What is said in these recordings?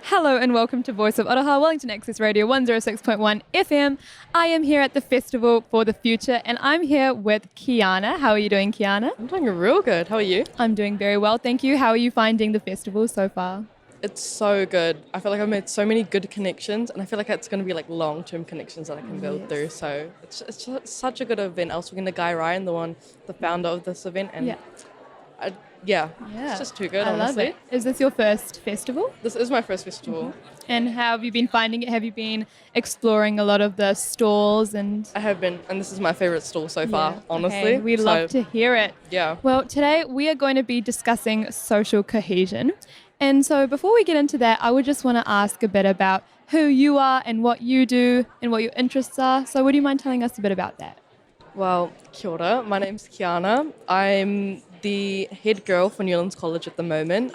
Hello and welcome to Voice of Otaha, Wellington Access Radio 106.1 FM. I am here at the Festival for the Future and I'm here with Qiana. How are you doing, Qiana? I'm doing real good. How are you? I'm doing very well, thank you. How are you finding the festival so far? It's so good. I feel like I've made so many good connections, and I feel like it's going to be like long-term connections that I can build through. So it's just such a good event. I was talking to Guy Ryan, the founder of this event, and it's just too good, I love honestly. it. Is this your first festival? This is my first festival. And how have you been finding it? Have you been exploring a lot of the stalls and... I have been, and this is my favorite stall so far, Yeah, honestly. okay. We'd love to hear it. Yeah. Well, today we are going to be discussing social cohesion. And so before we get into that, I would just want to ask a bit about who you are and what you do and what your interests are. So would you mind telling us a bit about that? Well, kia ora. My name's Qiana. I'm the head girl for Newlands College at the moment.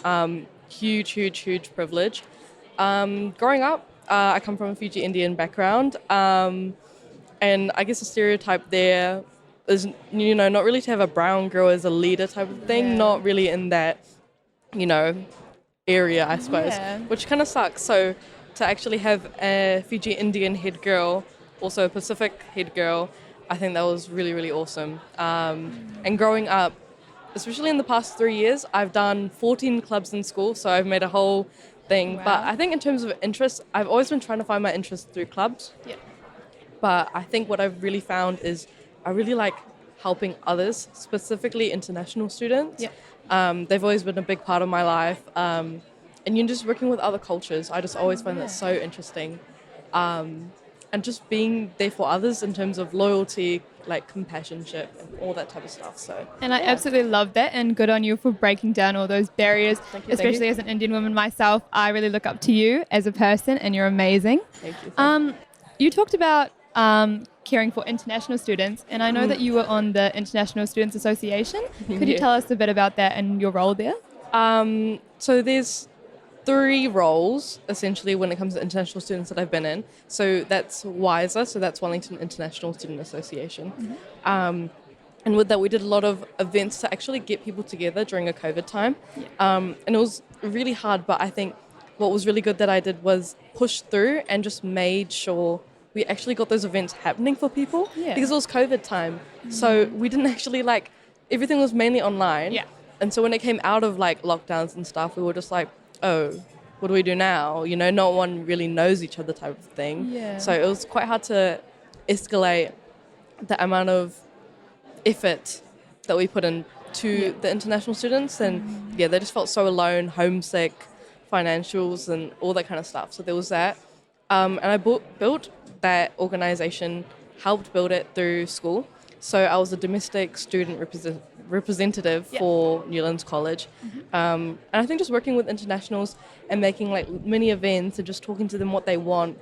Huge privilege. Growing up, I come from a Fiji Indian background, and I guess the stereotype there is, not really to have a brown girl as a leader type of thing, not really in that, area, I suppose, which kind of sucks. So to actually have a Fiji Indian head girl, also a Pacific head girl, I think that was really, really awesome. And growing up, especially in the past 3 years, I've done 14 clubs in school, so I've made a whole thing. Wow. But I think in terms of interests, I've always been trying to find my interests through clubs. Yeah. But I think what I've really found is I really like helping others, specifically international students. Yeah. They've always been a big part of my life. And just working with other cultures, I just always find that so interesting. And just being there for others in terms of loyalty, like companionship and all that type of stuff. So, And I absolutely love that, and good on you for breaking down all those barriers. Thank you. Especially as an Indian woman myself, I really look up to you as a person and you're amazing. Thank you. You talked about caring for international students, and I know that you were on the International Students Association. Could you Yeah. tell us a bit about that and your role there? So there's 3 roles essentially when it comes to international students that I've been in. So that's WISA, so that's Wellington International Student Association. And with that, we did a lot of events to actually get people together during a COVID time. And it was really hard, but I think what was really good that I did was push through and just made sure we actually got those events happening for people, because it was COVID time. So we didn't actually everything was mainly online. Yeah. And so when it came out of lockdowns and stuff, we were just like, oh, what do we do now? No one really knows each other type of thing. Yeah. So it was quite hard to escalate the amount of effort that we put into the international students. And they just felt so alone, homesick, financials and all that kind of stuff. So there was that. And I built that organization, helped build it through school. So I was a domestic student representative for Newlands College. And I think just working with internationals and making mini events and just talking to them what they want.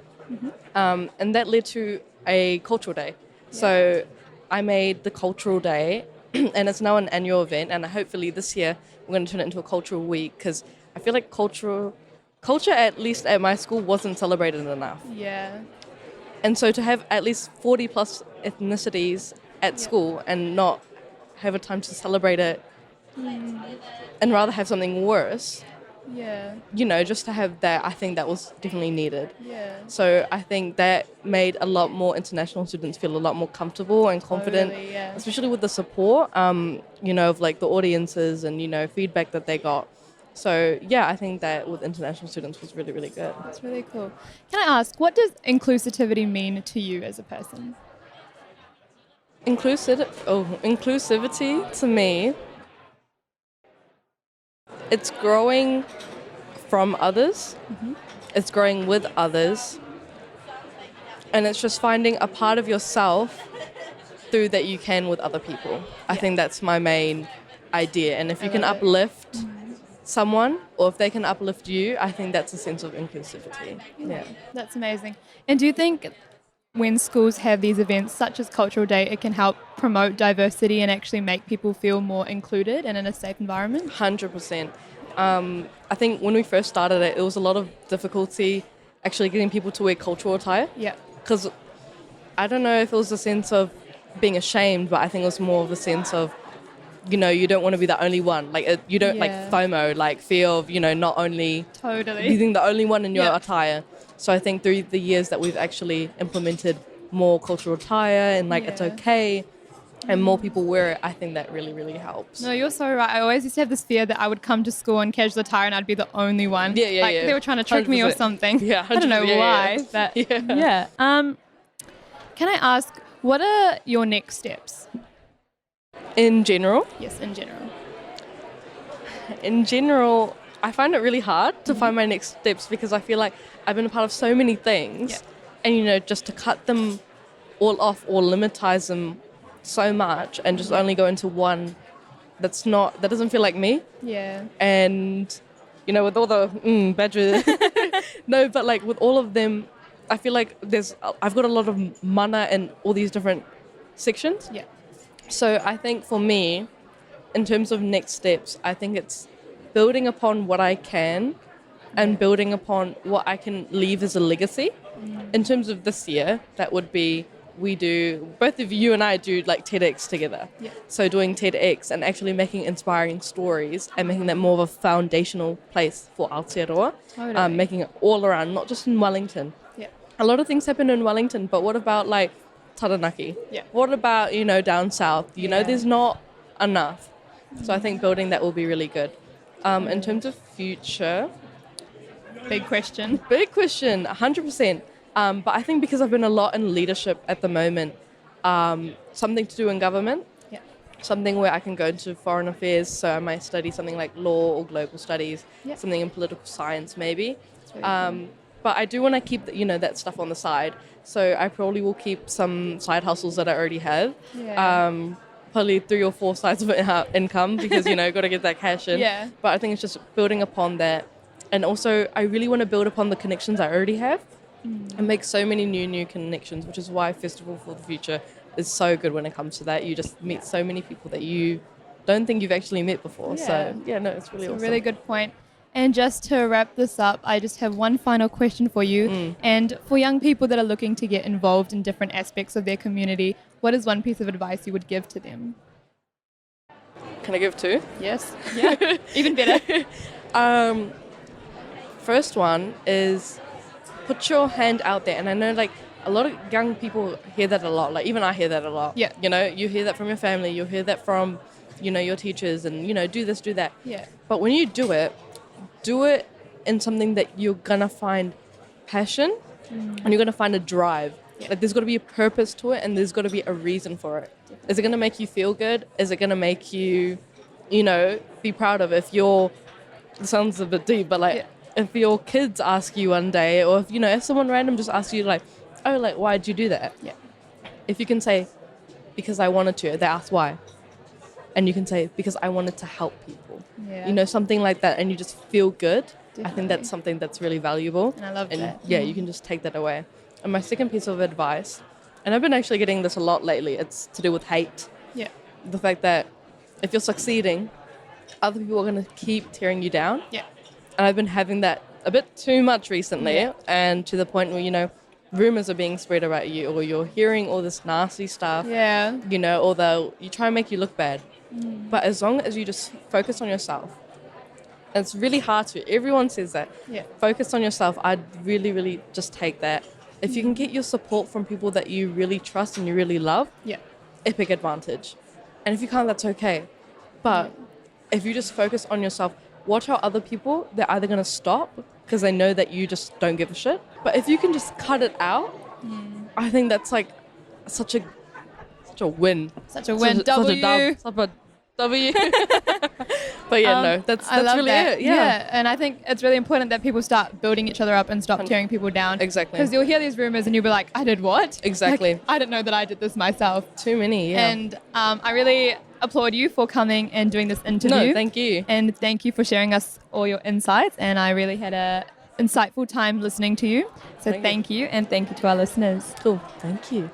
And that led to a cultural day. So I made the cultural day and it's now an annual event, and hopefully this year we're going to turn it into a cultural week, because I feel like culture, at least at my school, wasn't celebrated enough. Yeah. And so to have at least 40 plus ethnicities at school and not have a time to celebrate it and rather have something worse, just to have that, I think that was definitely needed. Yeah. So I think that made a lot more international students feel a lot more comfortable and confident, Totally, yeah. especially with the support, of the audiences and, feedback that they got. So, I think that with international students was really, really good. That's really cool. Can I ask, what does inclusivity mean to you as a person? Inclusivity to me, it's growing from others, it's growing with others, and it's just finding a part of yourself through that you can with other people. I think that's my main idea, and if you can uplift someone, or if they can uplift you, I think that's a sense of inclusivity. Yeah. That's amazing. And do you think when schools have these events such as Cultural Day, it can help promote diversity and actually make people feel more included and in a safe environment? 100%. I think when we first started it was a lot of difficulty actually getting people to wear cultural attire. Yeah. Because I don't know if it was a sense of being ashamed, but I think it was more of a sense of you know, you don't want to be the only one. Like you don't like Yeah. FOMO, like fear of, you know, not only Totally. being the only one in your Yeah. attire. So I think through the years that we've actually implemented more cultural attire and like it's Yeah. okay and more people wear it, I think that really, really helps. No, you're so right. I always used to have this fear that I would come to school in casual attire and I'd be the only one. Yeah, Like they were trying to trick me or 100%. something. Yeah, I don't know 100%. why, Yeah. but Yeah. yeah. Can I ask, what are your next steps? In general, Yes, in general. I find it really hard to find my next steps because I feel like I've been a part of so many things, Yeah. and you know, just to cut them all off or limitize them so much and just only go into one that doesn't feel like me. Yeah. And you know, with all the badger, no, but like with all of them, I feel like I've got a lot of mana in all these different sections. Yeah. So I think for me, in terms of next steps, I think it's building upon what I can and building upon what I can leave as a legacy. In terms of this year, that would be both of you and I do like TEDx together. Yeah. So doing TEDx and actually making inspiring stories and making that more of a foundational place for Aotearoa, Totally. making it all around, not just in Wellington. Yeah. A lot of things happen in Wellington, but what about like Taranaki? Yeah. What about, you know, down south? You know, Yeah. there's not enough. So I think building that will be really good. In terms of future, Big question. big question, 100%. But I think because I've been a lot in leadership at the moment, something to do in government, Yeah. something where I can go into foreign affairs. So I might study something like law or global studies, Yeah. something in political science maybe. Very cool. But I do want to keep, you know, that stuff on the side. So I probably will keep some side hustles that I already have. Yeah. Probably 3 or 4 sides of income because, you know, got to get that cash in. Yeah. But I think it's just building upon that. And also, I really want to build upon the connections I already have and make so many new connections, which is why Festival for the Future is so good when it comes to that. You just meet so many people that you don't think you've actually met before. Yeah. So, yeah, no, it's really It's awesome. a really good point. And just to wrap this up, I just have one final question for you. And for young people that are looking to get involved in different aspects of their community, what is one piece of advice you would give to them? Can I give 2? Yes. Yeah. Even better. First one is put your hand out there. And I know like a lot of young people hear that a lot. Like even I hear that a lot. Yeah. You know, you hear that from your family. You hear that from, you know, your teachers and, you know, do this, do that. Yeah. But when you do it in something that you're going to find passion and you're going to find a drive. Yeah. Like there's got to be a purpose to it and there's got to be a reason for it. Is it going to make you feel good? Is it going to make you, you know, be proud of it? It sounds a bit deep, but like if your kids ask you one day or if, you know, if someone random just asks you like, oh, like, why'd you do that? Yeah. If you can say, because I wanted to, they ask why. And you can say, because I wanted to help people. Yeah. You know, something like that, and you just feel good. I Definitely. think that's something that's really valuable. And I love that. Yeah, you can just take that away. And my second piece of advice, and I've been actually getting this a lot lately, it's to do with hate. Yeah. The fact that if you're succeeding, other people are going to keep tearing you down. Yeah. And I've been having that a bit too much recently, Yeah. and to the point where, you know, rumors are being spread about you, or you're hearing all this nasty stuff. Yeah. You know, or you try and make you look bad. But as long as you just focus on yourself, and it's really hard to, everyone says that, Yeah. focus on yourself, I'd really, really just take that. If you can get your support from people that you really trust and you really love, Yeah. epic advantage. And if you can't, that's okay. But if you just focus on yourself, watch how other people, they're either going to stop because they know that you just don't give a shit. But if you can just cut it out, I think that's like such a win. Such a win. Such a W. such a W. But yeah, no, that's I love really that. it. Yeah. And I think it's really important that people start building each other up and stop tearing people down. Exactly. Because you'll hear these rumors and you'll be like, I did what? Exactly. Like, I didn't know that I did this myself. Too many, yeah. And I really applaud you for coming and doing this interview. No, thank you. And thank you for sharing us all your insights. And I really had a insightful time listening to you. So Thank you. thank you. And thank you to our listeners. Cool. Thank you.